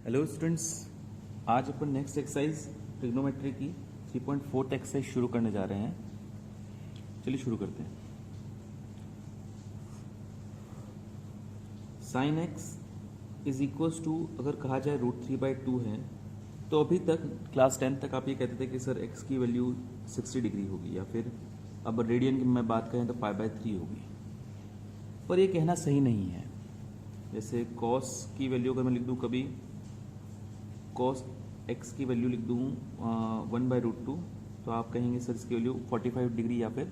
Hello students, आज अपन next exercise trigonometry की 3.4 exercise शुरू करने जा रहे हैं। चलिए शुरू करते हैं। Sine x is equals to, अगर कहा जाए √3/2 है, तो अभी तक क्लास 10 तक आप ये कहते थे कि सर एक्स की वैल्यू 60 डिग्री होगी, या फिर अब रेडियन की मैं बात करें तो π/3 होगी। पर ये कहना सही नहीं है। जैसे कॉस की वैल्यू अगर मैं लिख दूँ, कभी कॉस एक्स की वैल्यू लिख दूँ 1/√2, तो आप कहेंगे सर इसकी वैल्यू 45 डिग्री या फिर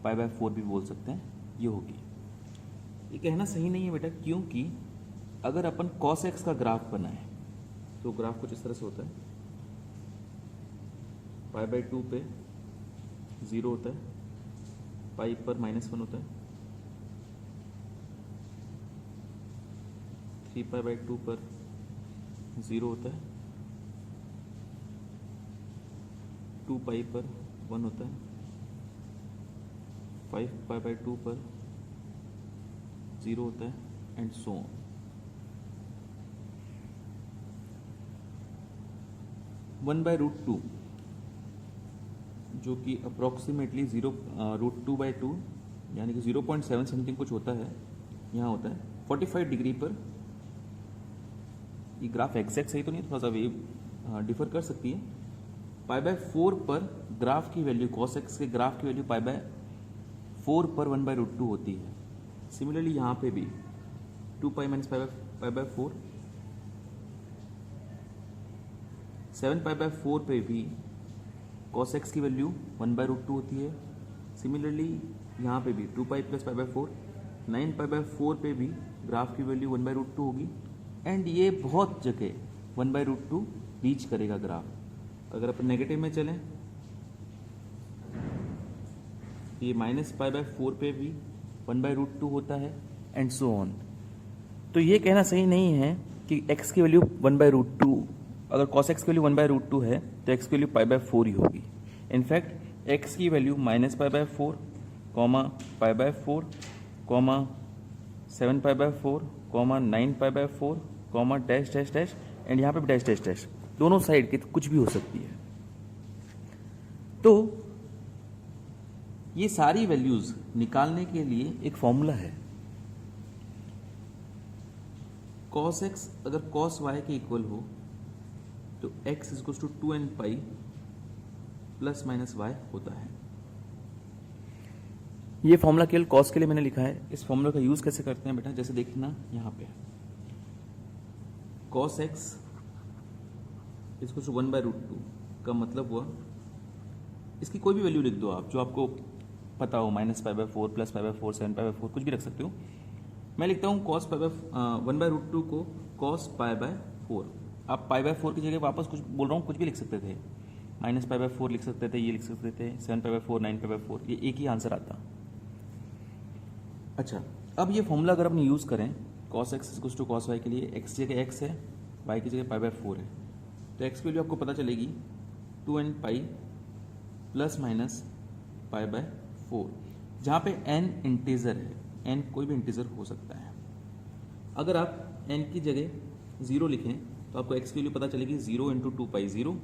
π/4 भी बोल सकते हैं, ये होगी। ये कहना सही नहीं है बेटा, क्योंकि अगर अपन कॉस एक्स का ग्राफ बनाए तो ग्राफ कुछ इस तरह से होता है। π/2 पे 0 होता है, पाई पर -1 होता है, 3π/2 पर 0 होता है, 2π पर 1 होता है, 5π/2 पर 0 होता है, एंड सो ऑन। √2 जो कि अप्रोक्सीमेटली √2/2 यानी कि 0.7 समथिंग कुछ होता है, यहाँ होता है 45 डिग्री पर। ये ग्राफ एग्जैक्ट सही तो नहीं, थोड़ा सा वेव डिफर कर सकती है। π/4 पर ग्राफ की वैल्यू, cos x के ग्राफ की वैल्यू π/4 पर 1/√2 होती है। सिमिलरली यहाँ पे भी 2π - π/4, 7π/4 पे भी cos x की वैल्यू 1/√2 होती है। सिमिलरली यहाँ पे भी 2π + π/4, 9π/4 पे भी ग्राफ की वैल्यू 1/√2 होगी। एंड ये बहुत जगह 1/√2 रीच करेगा ग्राफ। अगर अपन नेगेटिव में चलें, ये -π/4 पे भी 1/√2 होता है, एंड सो ऑन। तो ये कहना सही नहीं है कि x की वैल्यू 1/√2, अगर cos x की वैल्यू 1/√2 है तो x की वैल्यू π/4 ही होगी। इनफैक्ट x की value -π/4, π/4, 7π/4, 9π/4, dash dash dash, and यहाँ पे भी डैश डैश डैश, दोनों साइड की कुछ भी हो सकती है। तो ये सारी वैल्यूज निकालने के लिए एक फॉर्मूला है। cos x अगर cos y के इक्वल हो तो x = 2nπ ± y होता है। ये फॉर्मूला केवल cos के लिए मैंने लिखा है। इस फॉर्मूला का यूज कैसे करते हैं बेटा, जैसे देखना यहाँ पे cos x = 1/√2 का मतलब हुआ, इसकी कोई भी वैल्यू लिख दो आप जो आपको पता हो, -π/4 + π/4, 7π/4, कुछ भी रख सकते हो। मैं लिखता हूँ cos 1/√2 को cos π/4। आप π/4 की जगह वापस कुछ बोल रहा हूँ, कुछ भी लिख सकते थे, -π/4 लिख सकते थे, ये लिख सकते थे, 7π/4, 9π/4, ये एक ही आंसर आता। अच्छा, अब ये फॉर्मूला अगर अपन यूज़ करें cos x = cos y के लिए, x की जगह x है, y की जगह π/4 है, तो x की वैल्यू आपको पता चलेगी 2nπ ± π/4, जहाँ पे n इंटीजर है, n कोई भी इंटीजर हो सकता है। अगर आप n की जगह 0 लिखें तो आपको x की वैल्यू पता चलेगी 0 × 2π, 0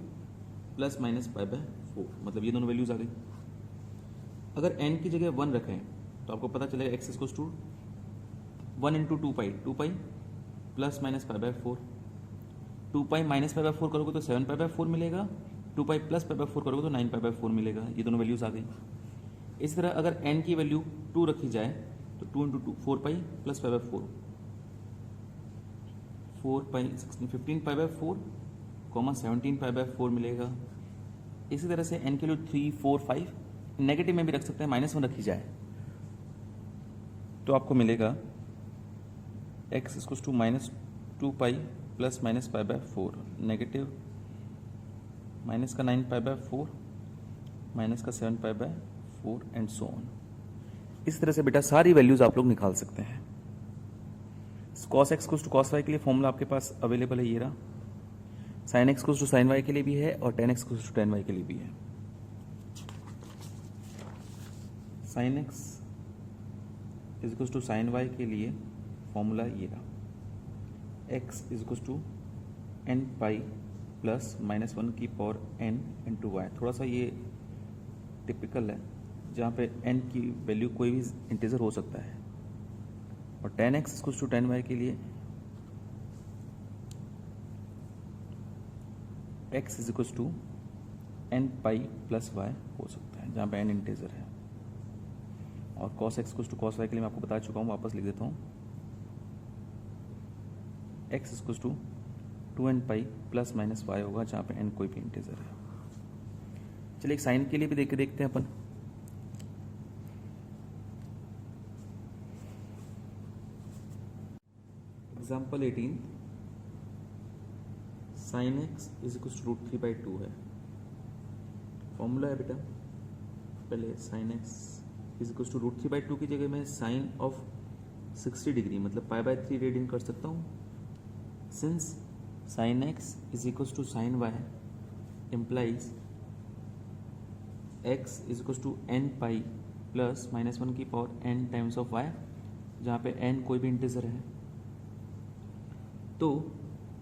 ± π/4, मतलब ये दोनों वैल्यूज आ गई। अगर n की जगह 1 रखें तो आपको पता चलेगा x = 1 × 2π, 2π ± π/4, 2π - π/4 करोगे तो 7π/4 मिलेगा, 2π + π/4 करोगे तो 9π/4 मिलेगा। ये दोनों वैल्यूज आ गई। इसी तरह अगर n की वैल्यू 2 रखी जाए तो 2 × 2 4π + π/4, 4π 15π/4, 17π/4 मिलेगा। इसी तरह से n की वैल्यू 3, 4, 5, नेगेटिव में भी रख सकते हैं, -1 रखी जाए तो आपको मिलेगा x = -2π ± π/4, नेगेटिव माइनस का 9π/4, माइनस का 7π/4, एंड सो ऑन। इस तरह से बेटा सारी वैल्यूज आप लोग निकाल सकते हैं। cos x = cos y के लिए फॉर्मूला आपके पास अवेलेबल है, ये रहा। sin x = sin y के लिए भी है, और tan x = tan y के लिए भी है। sin x = sin y के लिए फॉर्मूला ये रहा, x = N pi plus minus one की पावर एन इंटू वाई। थोड़ा सा ये टिपिकल है जहाँ पे एन की वैल्यू कोई भी इंटीजर हो सकता है। और tan x equals to tan y के लिए x is equals to N pi plus y हो सकता है जहाँ पे n इंटीजर है। और cos x equals to cos y के लिए मैं आपको बता चुका हूँ, वापस लिख देता हूँ। x equals to 2n pi plus minus y होगा जहाँ पे n कोई भी इंटीजर है। चलिए एक साइन के लिए भी देख के देखते हैं अपन। Example 18, sine x is equal to √3/2 है। फॉर्मूला है बेटा, पहले sine x is equal to √3/2 की जगह मैं साइन ऑफ 60 डिग्री मतलब π/3 रेडियन कर सकता हूँ। Since sine x is equal to sine y implies x is equal to n pi plus minus one की power n times of y, जहाँ पे n कोई भी इंटीजर है। तो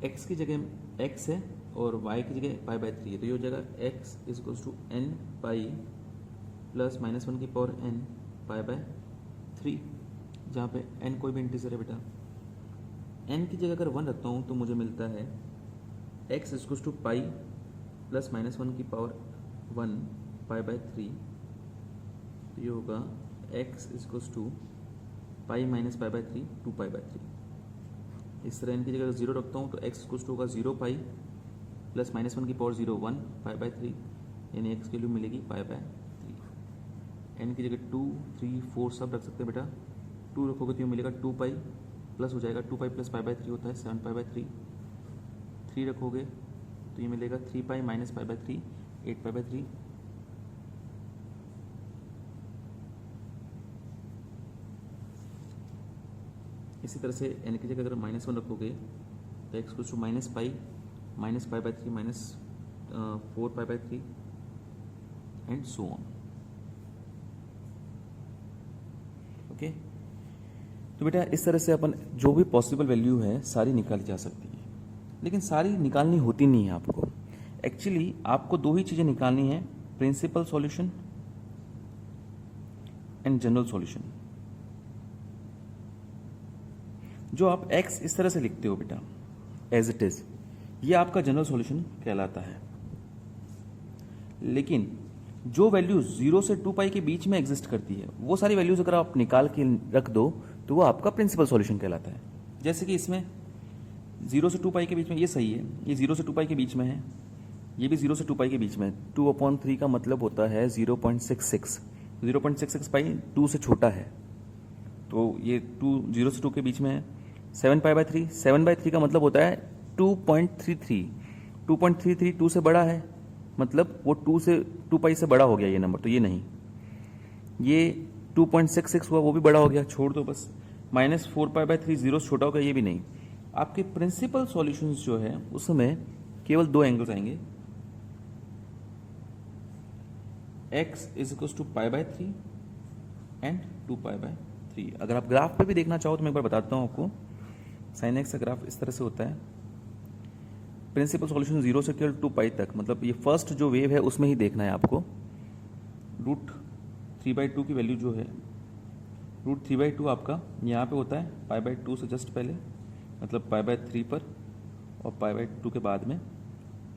x की जगह x है और y की जगह π/3 है, तो ये हो जाएगा x is equal to n pi plus minus one की पावर n π/3, जहाँ पे n कोई भी इंटीजर है बेटा। n की जगह अगर 1 रखता हूँ तो मुझे मिलता है x is equal to pi plus minus one की पावर 1 π/3, तो ये होगा x is equal to pi minus π/3 2π/3। इस तरह n की जगह 0 रखता हूँ तो x इक्वल टू होगा 0 पाई प्लस माइनस वन की पावर 0 1 π/3, यानी x की वैल्यू मिलेगी π/3। n की जगह 2 3 4 सब रख सकते हैं बेटा। 2 रखोगे तो ये मिलेगा 2 पाई प्लस हो जाएगा 2 पाई प्लस π/3 होता है 7 π/3। 3 रखोगे तो ये मिलेगा 3 पाई माइनस π/3 8 π/3। इसी तरह से n की जगह अगर -1 रखोगे तो x equal to minus pi minus π/3 minus 4 π/3 and so on. Okay, तो बेटा इस तरह से अपन जो भी पॉसिबल वैल्यू है सारी निकाली जा सकती है, लेकिन सारी निकालनी होती नहीं है आपको। एक्चुअली आपको दो ही चीज़ें निकालनी है, principal solution and general solution. जो आप x इस तरह से लिखते हो बेटा एज इट इज, ये आपका जनरल सॉल्यूशन कहलाता है। लेकिन जो वैल्यूज 0 से 2 पाई के बीच में एग्जिस्ट करती है वो सारी वैल्यूज अगर आप निकाल के रख दो तो वो आपका प्रिंसिपल सॉल्यूशन कहलाता है। जैसे कि इसमें 0 से 2 पाई के बीच में ये सही है, ये 0 से 2 पाई के बीच में है, ये भी 0 से 2 पाई के बीच में। 2/3 का मतलब होता है 0.66। 0.66 पाई 2 से छोटा है, तो ये 0 से 2 के बीच में है। 7 π/3, 7/3 का मतलब होता है 2.33। 2.33 2 से बड़ा है, मतलब वो 2 पाई से बड़ा हो गया ये नंबर, तो ये नहीं। ये 2.66 हुआ, वो भी बड़ा हो गया, छोड़ दो बस। -4 π/3 0 से छोटा होगा, ये भी नहीं। आपके प्रिंसिपल सॉल्यूशंस जो है उसमें केवल दो एंगल्स आएंगे, x is equal to π/3 and 2π/3। अगर आप ग्राफ पे भी देखना चाहो तो मैं एक बार बताता हूँ आपको। साइन एक्स का ग्राफ इस तरह से होता है। प्रिंसिपल सॉल्यूशन 0 से केवल 2 पाई तक, मतलब ये फर्स्ट जो वेव है उसमें ही देखना है आपको। √3/2 की वैल्यू जो है, √3/2 आपका यहाँ पे होता है π/2 से जस्ट पहले, मतलब π/3 पर, और π/2 के बाद में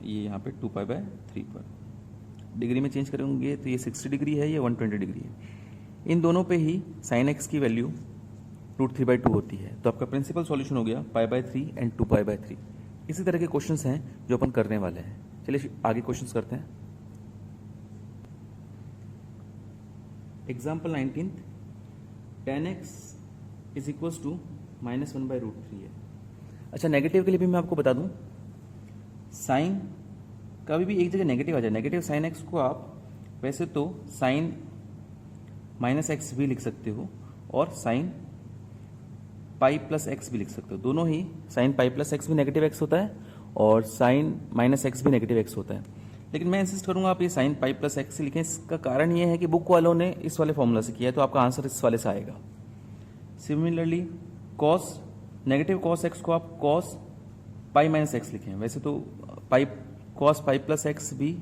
ये यहाँ पे 2π/3 पर। डिग्री में चेंज करेंगे तो ये 60 डिग्री है, ये 120 डिग्री है। इन दोनों पे ही साइन एक्स की वैल्यू √3/2 होती है। तो आपका प्रिंसिपल सॉल्यूशन हो गया π/3 एंड 2π/3। इसी तरह के क्वेश्चंस हैं जो अपन करने वाले हैं। चलिए आगे क्वेश्चंस करते हैं। Example 19, tan x is equals to -1/√3 है। अच्छा, नेगेटिव के लिए भी मैं आपको बता दूं, साइन कभी भी एक जगह नेगेटिव आ जाए, नेगेटिव साइन एक्स को आप वैसे तो साइन -x भी लिख सकते हो और साइन पाई प्लस एक्स भी लिख सकते हो। दोनों ही, साइन पाई प्लस एक्स भी नेगेटिव एक्स होता है और साइन -x भी नेगेटिव एक्स होता है। लेकिन मैं इंसिस्ट करूंगा आप ये साइन पाई प्लस एक्स लिखें। इसका कारण ये है कि बुक वालों ने इस वाले फॉर्मूला से किया है, तो आपका आंसर इस वाले से आएगा। Similarly cos, negative cos x को आप कॉस पाई माइनस एक्स लिखे हैं। वैसे तो pi cos pi plus x भी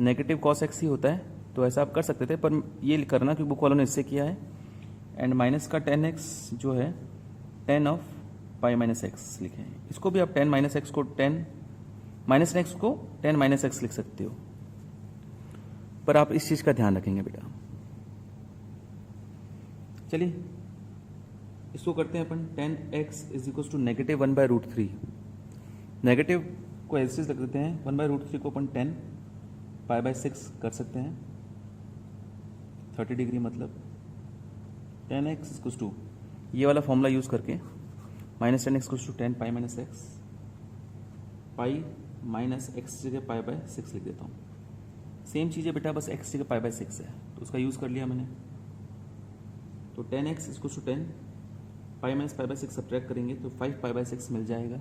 नेगेटिव कॉस एक्स ही होता है, तो ऐसा आप कर सकते थे, पर ये करना कि बुक वालों ने इससे किया है। एंड माइनस का टेन एक्स जो है ten of pi minus x लिखे हैं। इसको भी आप टेन माइनस एक्स को टेन माइनस एक्स को टेन माइनस एक्स लिख सकते हो, पर आप इस चीज का ध्यान रखेंगे बेटा। चलिए इसको करते हैं अपन। Tan x is equal to negative one by root three. Negative को ऐसे रख देते हैं, वन बाय रूट थ्री को अपन टेन पाई बाय सिक्स कर सकते हैं, 30 डिग्री मतलब टेन एक्स इक्वल टू ये वाला फॉर्मूला यूज करके minus tan x equal to tan pi minus x, pi minus x जगह पाई बाय सिक्स लिख देता हूँ। सेम चीज़ है बेटा, बस एक्स जगह पाई बाय सिक्स है, तो उसका यूज कर लिया मैंने। तो tan x equal to tan pi minus pi by six subtract करेंगे तो 5 पाई बाय सिक्स मिल जाएगा।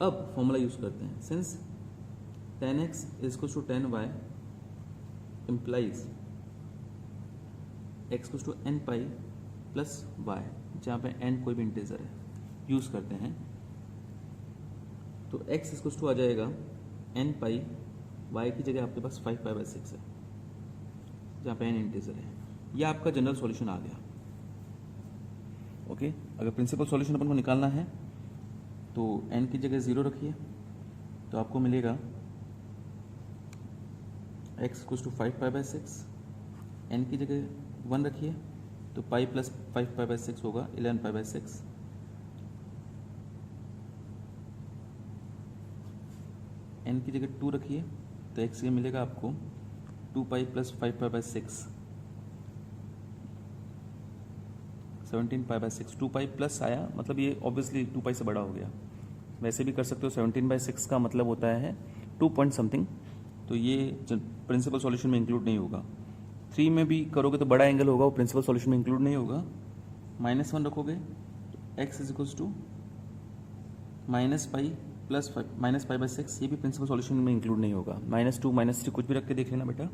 अब फॉर्मूला यूज करते हैं। Since tan x equal to tan y implies x equal to N pi plus y, जहाँ पे N कोई भी इंटीजर है, यूज करते हैं। तो एक्स इक्वल टू आ जाएगा एन पाई, वाई की जगह आपके पास 5 पाई बाय सिक्स है, जहाँ पे एन इंटीजर है। यह आपका जनरल सॉल्यूशन आ गया। ओके, अगर प्रिंसिपल सॉल्यूशन अपन को निकालना है तो एन की जगह 0 रखिए, तो आपको मिलेगा x equal to 5 pi by six, N की जगह 1 रखिए तो pi plus 5 pi by six होगा 11 पाई बाय सिक्स। एन की जगह 2 रखिए तो एक्स ये मिलेगा आपको 2 पाई plus 5 pi by six, 17 pi by six. 2 pi plus आया मतलब ये ऑब्वियसली 2 पाई से बड़ा हो गया। वैसे भी कर सकते हो, 17 बाय सिक्स का मतलब होता है 2 पॉइंट समथिंग, तो ये प्रिंसिपल सॉल्यूशन में इंक्लूड नहीं होगा। 3 में भी करोगे तो बड़ा एंगल होगा, वो प्रिंसिपल सॉल्यूशन में इंक्लूड नहीं होगा। -1 रखोगे तो x is equals to minus pi plus minus pi by six, ये भी प्रिंसिपल सॉल्यूशन में इंक्लूड नहीं होगा। -2 -3 कुछ भी रख के देख लेना बेटा।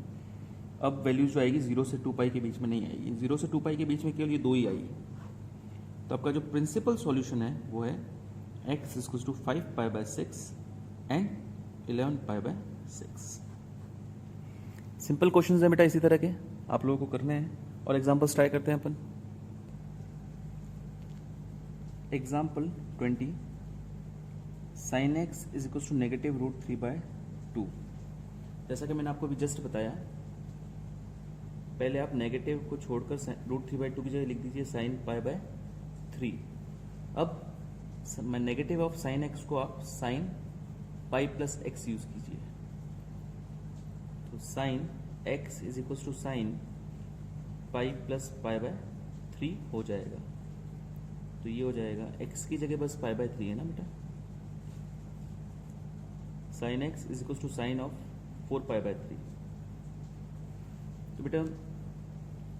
अब वैल्यू जो आएगी 0 से 2 पाई के बीच में नहीं आएगी, 0 से 2 पाई के बीच में केवल ये 2 ही आएगी। तो आपका जो प्रिंसिपल सॉल्यूशन है वो है x is to 5 pi by six and 11 pi by six. Simple questions हैं बेटा, इसी तरह के आप लोगों को करने हैं और एग्जांपल्स ट्राई करते हैं अपन। Example 20, sine x is equal to negative root 3 by 2। जैसा कि मैंने आपको अभी जस्ट बताया, पहले आप नेगेटिव को छोड़कर रूट 3 बाय 2 की जगह लिख दीजिए साइन पाई बाय 3। अब नेगेटिव ऑफ साइन एक्स को आप sine pi plus x use कीजिए, तो sine x is equal to sine pi plus pi by 3 हो जाएगा। तो ये हो जाएगा x की जगह बस पाई बाय 3 है ना बेटा, sine x is equal to sine of 4 pi by 3। तो बेटा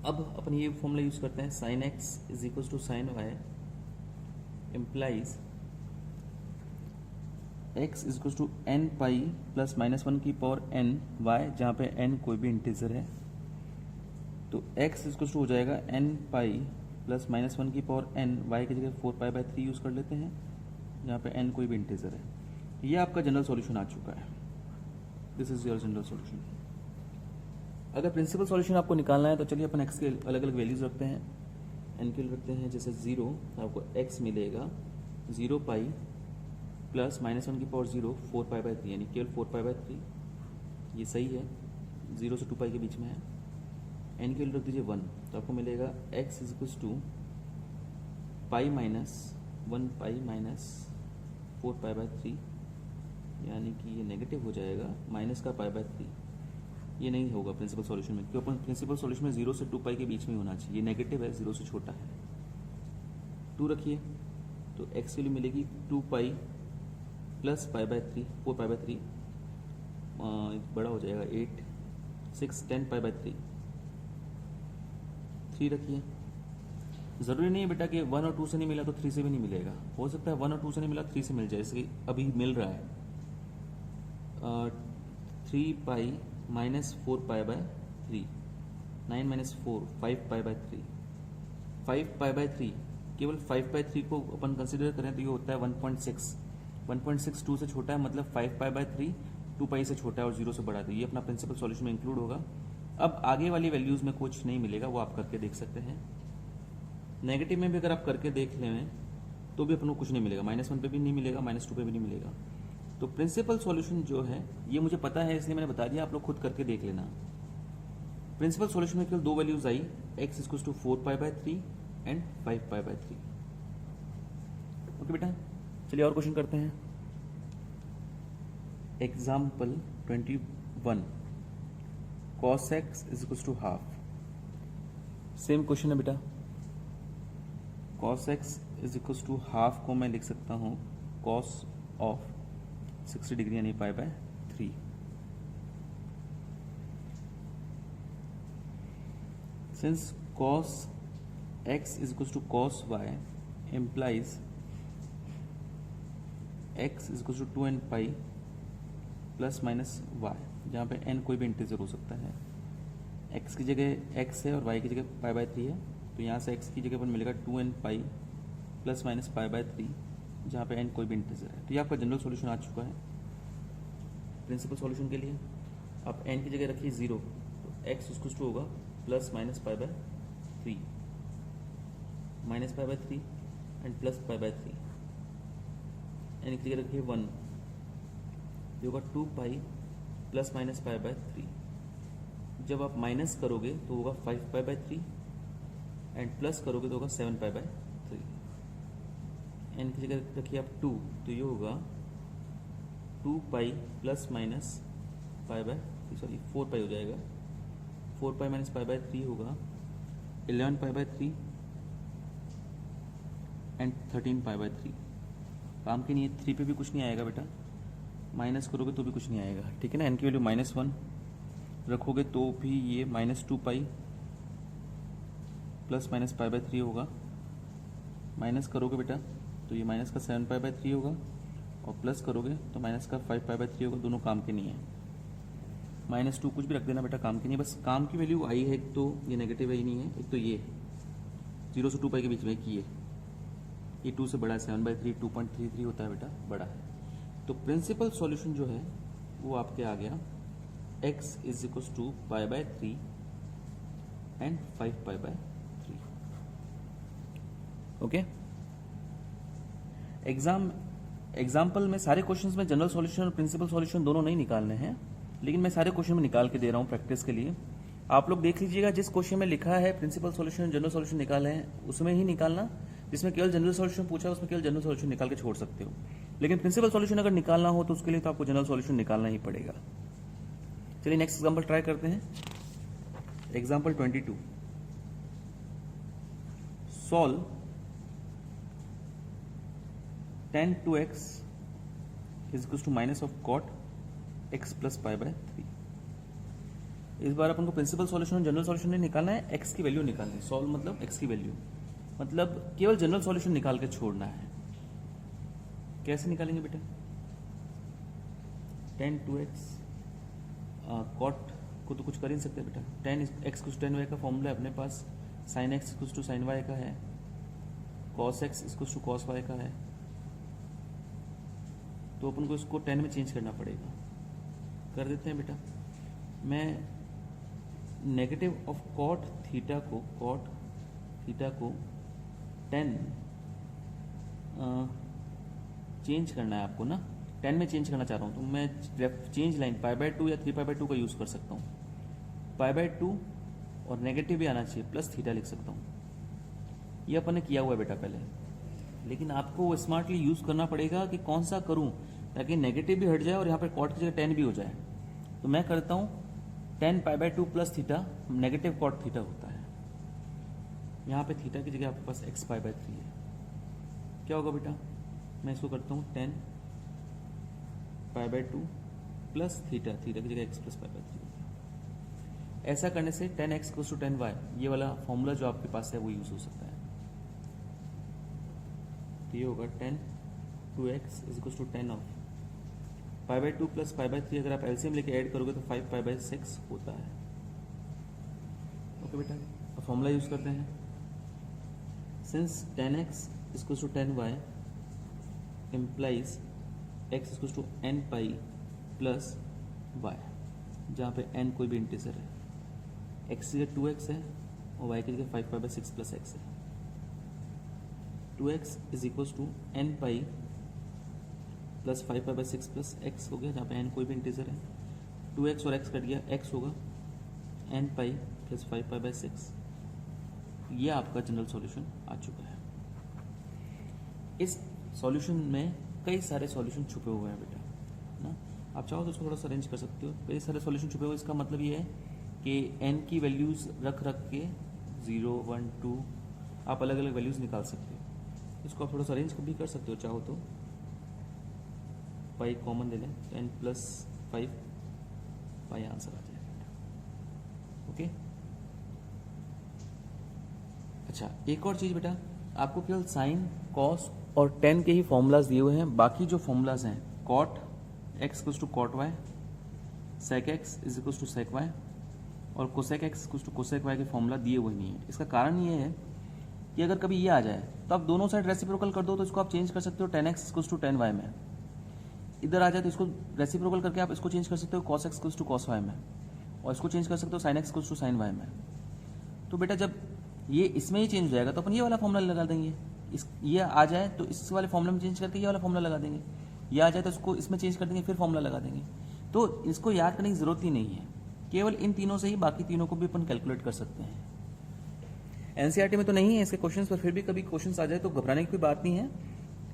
अब अपन ये फॉर्मूला यूज करते हैं, sine x is equal to sine y implies x is equal to N pi plus -1 की पावर n y, जहाँ पे n कोई भी इंटीजर है। तो x इज इक्वल टू हो जाएगा n पाई प्लस -1 की पावर n, y की जगह 4 पाई बाय 3 यूज कर लेते हैं, जहाँ पे n कोई भी इंटीजर है। ये आपका जनरल सॉल्यूशन आ चुका है। This is your general solution. अगर प्रिंसिपल सॉल्यूशन आपको निकालना है तो चलिए अपन x के अलग अलग वैल्यूज रखते हैं। n के लिए रखते हैं जैसे 0, आपको x मिलेगा 0 पाई प्लस -1 की पावर 0 4 पाई बाय 3, यानी केवल 4 पाई बाय 3। ये सही है, 0 से 2 पाई के बीच में है। n के लिए रख दीजिए 1, तो आपको मिलेगा x is equal to pi minus 1 pi minus 4 pi by 3, यानी कि ये नेगेटिव हो जाएगा माइनस का पाई बाय 3। ये नहीं होगा प्रिंसिपल सॉल्यूशन में, क्योंकि अपन प्रिंसिपल सॉल्यूशन में 0 से 2 पाई के बीच में होना चाहिए। ये नेगेटिव है, 0 से छोटा है। 2 रखिए तो x के लिए मिलेगी 2 पाई plus pi by 3, 4 pi by 3 बड़ा हो जाएगा 8, 6 10 पाई बाय 3। 3 रखिए। ज़रूरी नहीं है बेटा कि 1 और 2 से नहीं मिला तो 3 से भी नहीं मिलेगा, हो सकता है 1 और 2 से नहीं मिला 3 से मिल जाए, जैसे अभी मिल रहा है। 3 पाई minus 4 pi by 3, 9 minus 4 5 pi by 3, 5 pi by 3 केवल 5/3 को अपन कंसिडर करें तो ये होता है 1.6। 1.62 से छोटा है, मतलब 5π/3 2π से छोटा है और 0 से बड़ा है, तो ये अपना प्रिंसिपल सॉल्यूशन में इंक्लूड होगा। अब आगे वाली वैल्यूज में कुछ नहीं मिलेगा, वो आप करके देख सकते हैं। नेगेटिव में भी अगर आप करके देख लें तो भी अपन को कुछ नहीं मिलेगा, -1 पे भी नहीं मिलेगा, -2 पे भी नहीं मिलेगा। तो प्रिंसिपल सॉल्यूशन जो है ये मुझे पता है, इसलिए मैंने बता दिया, आप लोग खुद करके देख लेना। प्रिंसिपल सॉल्यूशन में केवल दो वैल्यूज आई, x = 4π/3 एंड 5π/3। ओके बेटा, चलिए और क्वेश्चन करते हैं। Example 21, cos x = half. Same question है बेटा। cos x = हाफ को मैं लिख सकता हूँ cos ऑफ 60 डिग्री यानी π/3। Since cos x = cos y implies x = 2nπ ± y, जहाँ पे n कोई भी इंटीजर हो सकता है। x की जगह x है और y की जगह π/3 है, तो यहाँ से x की जगह पर मिलेगा 2nπ ± π/3, जहाँ पे n कोई भी इंटीजर है। तो ये आपका जनरल सॉल्यूशन आ चुका है प्रिंसिपल सॉल्यूशन के लिए। आप n की जगह रखिए 0, तो x = होगा ± π/3, -π/3 एंड +π/3। n की जगह रखिए 1, ये होगा 2π ± π/3। जब आप माइनस करोगे तो होगा 5π/3 एंड प्लस करोगे तो होगा 7π/3। n की जगह रखिए आप 2, तो ये होगा 2π ± π/3, 4π हो जाएगा। 4π - π/3 होगा 11π/3 एंड 13π/3। काम की नहीं है, 3 पे भी कुछ नहीं आएगा बेटा, माइनस करोगे तो भी कुछ नहीं आएगा, ठीक है ना। n की वैल्यू -1 रखोगे तो भी ये -2π ± π/3 होगा। माइनस करोगे बेटा तो ये माइनस का 7π/3 होगा, और प्लस करोगे तो माइनस का 5π/3 होगा। दोनों काम के नहीं है। -2 कुछ भी रख देना बेटा, काम की नहीं है। बस काम की वैल्यू आई है, एक तो ये नेगेटिव है ही नहीं है, एक तो ये 0 से 2π के बीच में कि ये 2 से बड़ा है, 7/3 2.33 होता है बेटा, बड़ा है। तो प्रिंसिपल सॉल्यूशन जो है वो आपके आ गया x = π/3 एंड 5π/3। ओके। एग्जाम्पल में सारे क्वेश्चंस में जनरल सॉल्यूशन और प्रिंसिपल सॉल्यूशन दोनों नहीं निकालने हैं, लेकिन मैं सारे क्वेश्चन में निकाल के दे रहा हूँ प्रैक्टिस के लिए। आप लोग देख लीजिएगा, जिस क्वेश्चन में लिखा है प्रिंसिपल सॉल्यूशन जनरल सॉल्यूशन निकाले हैं उसमें ही निकालना। जिसमें केवल जनरल सॉल्यूशन पूछा है उसमें केवल जनरल सॉल्यूशन निकाल के छोड़ सकते हो, लेकिन प्रिंसिपल सॉल्यूशन अगर निकालना हो तो उसके लिए तो आपको जनरल सॉल्यूशन निकालना ही पड़ेगा। चलिए नेक्स्ट एग्जाम्पल ट्राई करते हैं। Example 22, solve tan 2x = minus of cot x + π/3। इस बार अपन को प्रिंसिपल सॉल्यूशन और जनरल सॉल्यूशन नहीं निकालना है, x की वैल्यू निकालनी है। सॉल्व मतलब x की वैल्यू, मतलब केवल जनरल सॉल्यूशन निकाल के छोड़ना है। कैसे निकालेंगे बेटा? tan 2x cot को तो कुछ कर ही नहीं सकते बेटा। tan x = tan y का फॉर्मूला है अपने पास, sin x = sin y का है, cos x = cos y का है, तो अपन को इसको 10 में चेंज करना पड़ेगा। कर देते हैं बेटा। मैं नेगेटिव ऑफ cot थीटा को 10 चेंज करना है आपको ना, 10 में चेंज करना चाह रहा हूँ, तो मैं चेंज लाइन π/2 या 3π/2 का यूज़ कर सकता हूँ। π/2 और नेगेटिव भी आना चाहिए, प्लस थीटा लिख सकता हूँ। ये अपन ने किया हुआ है बेटा पहले, लेकिन आपको वो स्मार्टली यूज़ करना पड़ेगा कि कौन सा करूँ ताकि नेगेटिव भी हट जाए और यहाँ पर cot की जगह 10 भी हो जाए। तो मैं करता हूँ 10 π/2 plus theta, negative cot theta होता है। यहाँ पे थीटा की जगह आपके पास x π/3 है। क्या होगा बेटा? मैं इसको करता हूँ 10 π/2 प्लस थीटा की जगह x + π/3। ऐसा करने से 10x = 10y, ये वाला फॉर्मूला जो आपके पास है वो यूज हो सकता है। तो ये होगा 10 2x = 10 ऑफ π/2 प्लस π/3। अगर आप एलसीएम लेके ऐड करोगे तो 5π/6 होता है। ओके बेटा, अब फॉर्मूला यूज करते हैं। Since 10x equals to 10y implies x equals to n pi plus y, जहाँ पे n कोई भी इंटीजर है, x की जगह 2x है और y की जगह 5 पाई बाई 6 प्लस x है। 2x is equals to n pi plus 5 pi by 6 plus x हो गया, जहाँ पे n कोई भी इंटीजर है। 2x और x कट गया, x होगा n pi plus 5 pi by 6। ये आपका जनरल सॉल्यूशन आ चुका है। इस सॉल्यूशन में कई सारे सॉल्यूशन छुपे हुए हैं बेटा, ना आप चाहो तो उसको थोड़ा सा अरेंज कर सकते हो। कई सारे सॉल्यूशन छुपे हुए, इसका मतलब ये है कि n की वैल्यूज़ रख के 0, 1, 2 आप अलग अलग वैल्यूज़ निकाल सकते हो। इसको आप थोड़ा सा अरेंज भी कर सकते हो चाहो तो। पाई कॉमन ले लें तो n प्लस 5 पाई आंसर आ जाएगा। ओके, अच्छा एक और चीज़ बेटा, आपको केवल साइन, कॉस और टेन के ही फॉर्मूलाज दिए हुए हैं। बाकी जो फॉर्मूलाज हैं cot x equals to cot y, sec x is equals to sec y और cosec x equals to cosec y के फॉर्मूला दिए हुए नहीं है। इसका कारण ये है कि अगर कभी ये आ जाए तो आप दोनों साइड रेसिप्रोकल कर दो, तो इसको आप चेंज कर सकते हो 10x इक्वल्स टू 10y में। इधर आ जाए तो इसको रेसिप्रोकल करके आप इसको चेंज कर सकते हो cos x equals to cos y में, और इसको चेंज कर सकते हो sin x equals to sin y में। तो बेटा जब ये इसमें ही चेंज हो जाएगा तो अपन ये वाला फॉर्मूला लगा देंगे। ये आ जाए तो इस वाले फॉर्मूला में चेंज करके ये वाला फॉर्मूला लगा देंगे, ये आ जाए तो इसको इसमें चेंज कर देंगे, फिर फॉर्मूला लगा देंगे। तो इसको याद करने की जरूरत ही नहीं है, केवल इन तीनों से ही बाकी तीनों को भी अपन कैलकुलेट कर सकते हैं। एनसीईआरटी में तो नहीं है इसके क्वेश्चंस, पर फिर भी कभी क्वेश्चंस आ जाए तो घबराने की कोई बात नहीं है।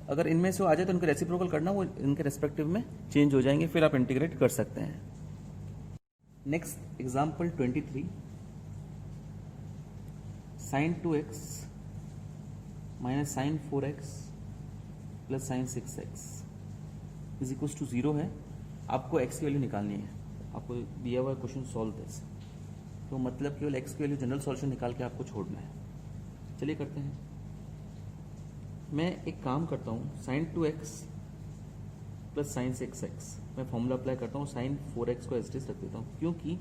अगर इनमें से आ जाए तो उनके रेसिप्रोकल करना, वो इनके रेस्पेक्टिव में चेंज हो जाएंगे, फिर आप इंटीग्रेट कर सकते हैं। Next example 23, sine 2x minus sine 4x plus sine 6x is equals to 0 है। आपको x की वैल्यू निकालनी है, आपको दिया हुआ क्वेश्चन सॉल्व दिस, तो मतलब केवल x की वैल्यू जनरल सॉल्यूशन निकाल के आपको छोड़ना है। चलिए करते हैं। मैं एक काम करता हूँ, sign 2x plus sine 6x मैं फॉर्मूला अप्लाई करता हूँ, साइन 4x को एज इट इज रख देता हूँ, क्योंकि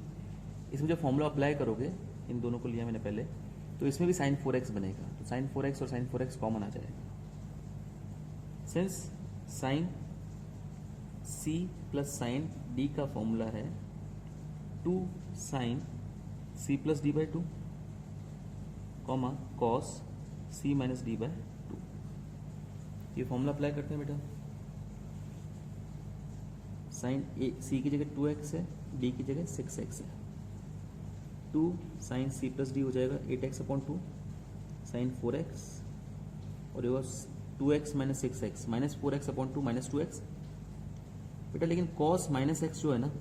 इसमें जो फॉर्मूला अप्लाई करोगे, इन दोनों को लिया मैंने पहले, तो इसमें भी साइन 4x बनेगा, तो साइन 4x और साइन 4x कॉमन आ जाएगा। Since sine c plus sine d का फॉर्मूला है 2 sine c plus D by 2 comma cos c minus D by 2, ये फॉर्मूला अप्लाई करते हैं बेटा। साइन c की जगह 2x है, d की जगह 6x है, 2 साइन c प्लस डी हो जाएगा 8x अपॉन 2 साइन 4x, और ये 2x minus 6x minus 4x upon 2 minus 2x बेटा। लेकिन cos माइनस x जो है ना,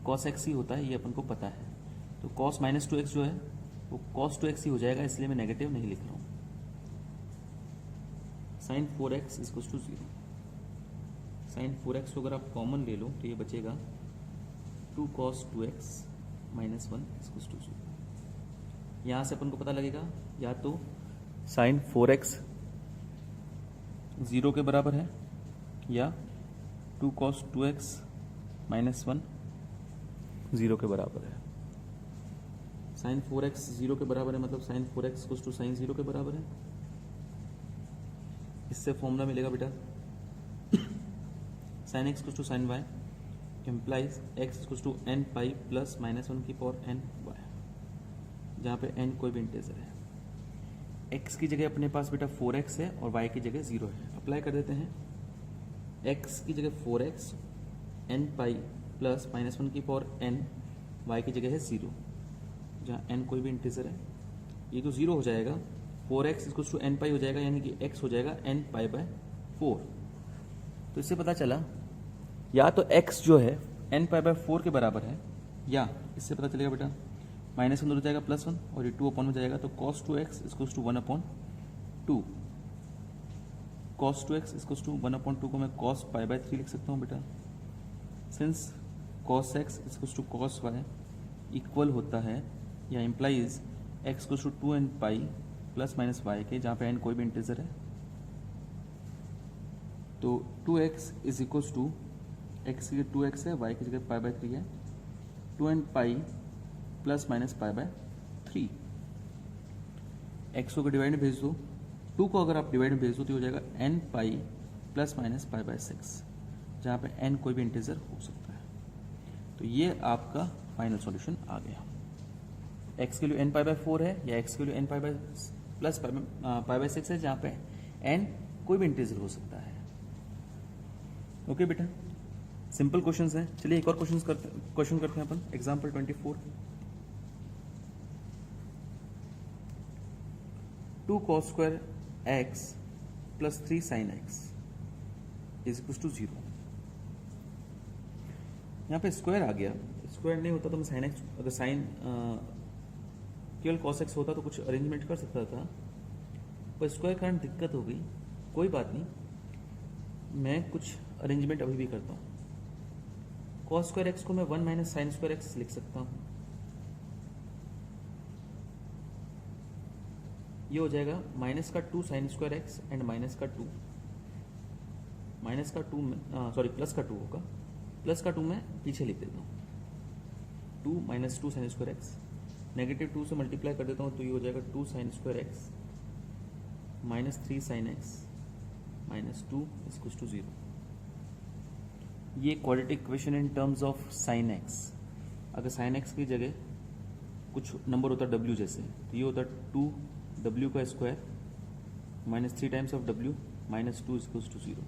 cos x ही होता है, ये अपन को पता है, तो cos माइनस 2x जो है वो cos 2x ही हो जाएगा, इसलिए मैं नेगेटिव नहीं लिख रहा हूँ। Sign 4x equals to 0, sign 4x को अगर आप कॉमन ले लो तो ये बचेगा 2 cos 2x minus 1 equals to 0। यहाँ से अपन को पता लगेगा या तो साइन 4x 0 के बराबर है या 2 cos 2x माइनस 1 0 के बराबर है। साइन 4x 0 के बराबर है, मतलब sign 4x equals to sign 0 के बराबर है। इससे फॉर्मूला मिलेगा बेटा sine x equals to sine y implies x equals to n pi plus minus 1 की पावर n y, जहाँ पे n कोई भी इंटीजर है। x की जगह अपने पास बेटा 4x है और y की जगह 0 है। अप्लाई कर देते हैं, x की जगह 4x, n pi plus minus 1 की पावर n, y की जगह है 0, जहाँ n कोई भी इंटीजर है। ये तो 0 हो जाएगा, 4x इक्वल्स टू n पाई हो जाएगा, यानी कि x हो जाएगा n पाई बाय 4। तो इससे पता चला या तो x जो है n पाई बाय 4 के बराबर है, या इससे पता चलेगा बेटा माइनस 1 हो जाएगा प्लस 1 और ये 2 अपॉन में जाएगा, तो cos 2x equals to 1 upon 2। cos 2x equals to 1 upon 2 को मैं cos पाई बाय 3 लिख सकता हूँ बेटा। Since cos x equals to cos y equal होता है या implies x equals to 2n pi plus minus y के, जहाँ पे n कोई भी इंटीजर है, तो 2x is equals to x की जगह 2x है, y की जगह पाई बाय 3 है, 2n pi plus minus pi by 3। x को डिवाइड में भेज दो 2 को अगर आप डिवाइड में भेज दो तो हो जाएगा n pi plus minus pi by 6, जहाँ पे n कोई भी इंटीजर हो सकता है। तो ये आपका फाइनल सॉल्यूशन आ गया। x के लिए n पाई बाय 4 है या x के लिए n pi by plus pi by 6 है, जहाँ पे n कोई भी इंटीजर हो सकता है। ओके बेटा, सिंपल क्वेश्चंस है। चलिए एक और क्वेश्चन करते हैं अपन। Example 24, 2 cos square x plus 3 sin x is equal to 0। यहाँ पे स्क्वायर आ गया, स्क्वायर नहीं होता तो मैं sin x, अगर साइन केवल cos x होता तो कुछ अरेंजमेंट कर सकता था, पर स्क्वायर कारण दिक्कत हो गई। कोई बात नहीं, मैं कुछ अरेंजमेंट अभी भी करता हूँ। cos स्क्वायर x को मैं 1 माइनस साइन स्क्वायर x लिख सकता हूँ। ये हो जाएगा माइनस का 2 sine square x and minus का 2, माइनस का 2 सॉरी प्लस का 2 होगा, प्लस का 2 मैं पीछे लिख देता हूँ। 2 minus 2 sine square x, negative 2 से मल्टीप्लाई कर देता हूँ तो ये हो जाएगा 2 sine square x minus 3 sine x minus 2 is to 0। ये quadratic equation in terms of sine x. अगर साइन एक्स की जगह कुछ नंबर होता w जैसे, तो ये होता 2w का square minus 3 times of w minus 2 is to 0।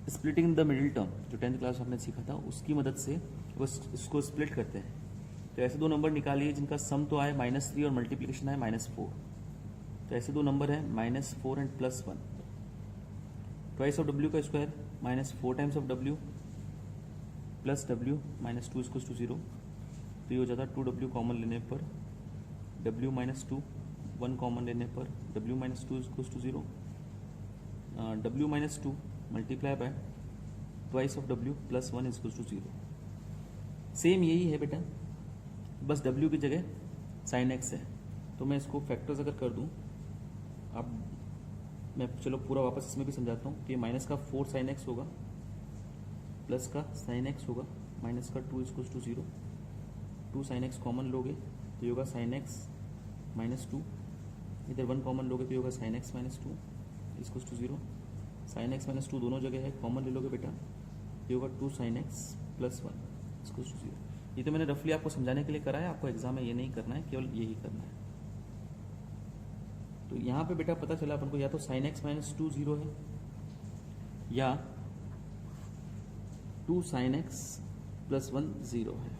Splitting the middle term जो 10th क्लास आपने सीखा था, उसकी मदद से वो इसको स्प्लिट करते हैं। तो ऐसे दो नंबर निकालिए जिनका सम तो आए -3 और मल्टीप्लिकेशन आए -4। तो ऐसे दो नंबर है -4 एंड +1। ट्वाइस ऑफ w का square -4 times of w plus w minus 2 is to 0। तो ये हो जाता 2w कॉमन लेने पर w माइनस 2, 1 कॉमन लेने पर w minus 2 is to 0। w minus 2 multiply by twice of w plus 1 is to 0। Same यही है बेटा, बस w की जगह साइन x है। तो मैं इसको फैक्टर्स अगर कर दूं, अब मैं चलो पूरा वापस इसमें भी समझाता हूँ। कि माइनस का 4 साइन एक्स होगा, प्लस का साइन एक्स होगा, माइनस का 2 is to 0। 2 sine x common लोगे तो ये होगा साइन एक्स माइनस 2, इधर 1 कॉमन लोगे तो ये होगा sine x minus 2 is to 0। Sine x minus 2 दोनों जगह है, कॉमन ले लोगे बेटा, ये होगा 2 sine x plus 1 is to 0। ये तो मैंने रफली आपको समझाने के लिए करा है, आपको एग्जाम में ये नहीं करना है, केवल यही करना है। तो यहाँ पे बेटा पता चला अपन को या तो साइन एक्स माइनस 2 0 है या 2 साइन एक्स प्लस 1 0 है।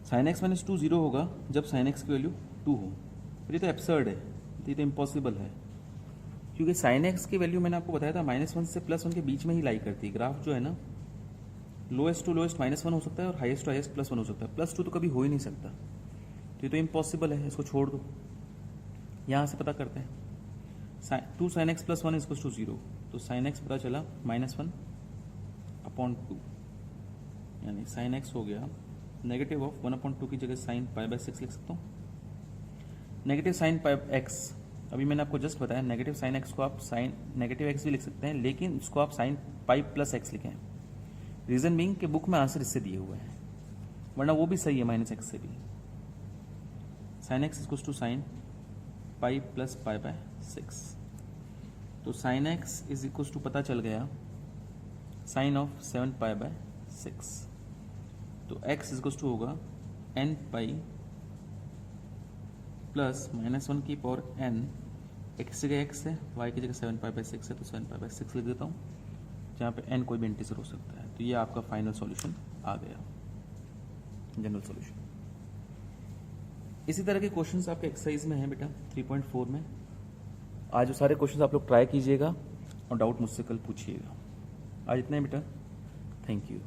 साइन एक्स माइनस 2 0 होगा जब साइन एक्स की वैल्यू 2 हो। पर ये तो एब्सर्ड है, ये तो इम्पॉसिबल है, क्योंकि साइन एक्स की वैल्यू मैंने आपको बताया था -1 से +1 के बीच में ही लाई करती है। ग्राफ जो है ना, लोएस्ट टू लोएस्ट -1 हो सकता है और हाईएस्ट टू हाईएस्ट +1 हो सकता है, +2 तो कभी हो ही नहीं सकता। तो ये तो इम्पॉसिबल है, इसको छोड़ दो। यहाँ से पता करते हैं 2 sine x plus 1 is to 0। तो साइन एक्स पता चला -1 अपॉन 2, यानी साइन एक्स हो गया नेगेटिव ऑफ 1/2 की जगह साइन पाई बाय 6 लिख सकता हूँ। नेगेटिव साइन पाई एक्स, अभी मैंने आपको जस्ट बताया नेगेटिव साइन एक्स को आप साइन नेगेटिव एक्स भी लिख सकते हैं, लेकिन इसको आप साइन पाई प्लस एक्स लिखें। रीजन बीइंग कि बुक में आंसर इससे दिए हुए हैं, वरना वो भी सही है -x से भी। Sine x is to sine pi plus pi by 6। तो sine x is equal to पता चल गया साइन ऑफ 7 पाई बाय 6। तो x इज इक्वल टू होगा n पाई प्लस -1 की पावर n, x की जगह x है, y की जगह 7 पाई बाय 6 है, तो 7 पाई बाय 6 लिख देता हूँ, जहाँ पे n कोई भी इंटीजर हो सकता है। तो ये आपका फाइनल सॉल्यूशन आ गया, जनरल सॉल्यूशन। इसी तरह के क्वेश्चंस आपके एक्सरसाइज में हैं बेटा 3.4 में। आज जो सारे क्वेश्चंस आप लोग ट्राई कीजिएगा और डाउट मुझसे कल पूछिएगा। आज इतना ही बेटा, थैंक यू।